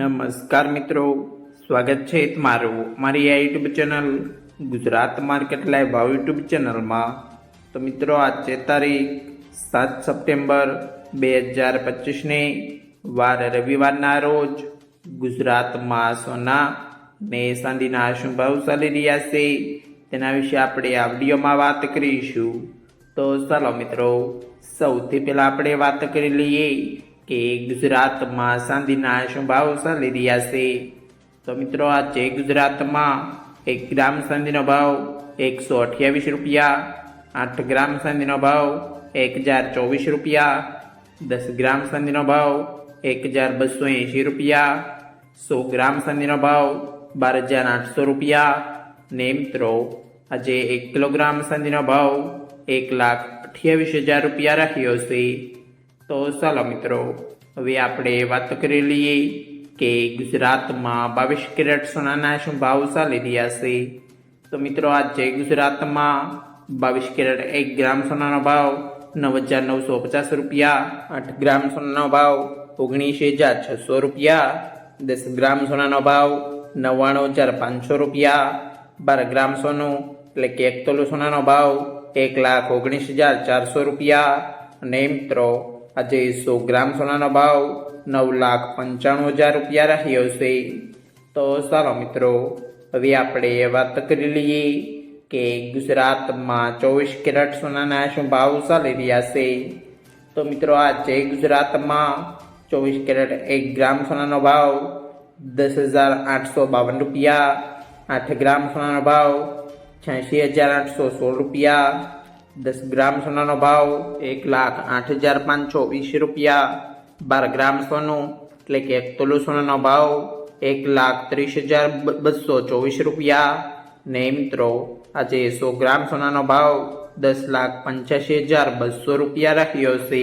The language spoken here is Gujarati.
નમસ્કાર મિત્રો, સ્વાગત છે તમારું મારી આ YouTube channel Gujarat market live ભાવ યુટ્યુબ ચેનલમાં। તો મિત્રો, આજ છે તારીખ 7 સપ્ટેમ્બર 2025ને વાર રવિવારના રોજ ગુજરાતમાં સોના ને ચાંદીના શું ભાવ ચાલી રહ્યા છે તેના વિશે આપણે આ વિડીયોમાં વાત કરીશું। તો ચાલો મિત્રો, સૌથી પહેલા આપણે વાત કરી લઈએ કે ગુજરાતમાં ચાંદીના શું ભાવ ચાલી રહ્યા છે। તો મિત્રો, આજે ગુજરાતમાં 1 ગ્રામ ચાંદીનો ભાવ 128 રૂપિયા, 8 ગ્રામ ચાંદીનો ભાવ 1024 રૂપિયા, 10 ગ્રામ ચાંદીનો ભાવ 1280 રૂપિયા, 100 ગ્રામ ચાંદીનો ભાવ 12800 રૂપિયા ને મિત્રો આજે 1 કિલોગ્રામ ચાંદીનો ભાવ 1,28,000 રૂપિયા રહ્યો છે। તો ચાલો મિત્રો, હવે આપણે વાત કરી લઈએ કે ગુજરાતમાં 22 કેરેટ સોનાના શું ભાવ ચાલી રહ્યા છે। તો મિત્રો, આજે ગુજરાતમાં 22 કેરેટ 1 ગ્રામ સોનાનો ભાવ 9,950 રૂપિયા, 8 ગ્રામ સોનાનો ભાવ 19,600 રૂપિયા, 10 ગ્રામ સોનાનો ભાવ 99,500 રૂપિયા, 12 ગ્રામ સોનું એટલે કે 1 તોલો સોનાનો ભાવ 1,19,400 રૂપિયા અને મિત્રો આજે 100 ગ્રામ સોનાનો ભાવ 9,95,000 રૂપિયા રહ્યો છે। તો ચાલો મિત્રો, હવે આપણે વાત કરી લઈએ કે ગુજરાતમાં 24 કેરેટ સોનાના શું ભાવ ચાલી રહ્યા છે। તો મિત્રો, આજે ગુજરાતમાં 24 કેરેટ 1 ગ્રામ સોનાનો ભાવ 10,852 રૂપિયા, 8 ગ્રામ સોનાનો ભાવ 86,816 રૂપિયા, 10 ગ્રામ સોનાનો ભાવ 1,08,520 રૂપિયા, 12 ગ્રામ સોનું એટલે કે 1 તોલો સોનાનો ભાવ 1,30,224 રૂપિયા ને મિત્રો આજે 100 ગ્રામ સોનાનો ભાવ 10,85,200 રૂપિયા રહ્યો છે।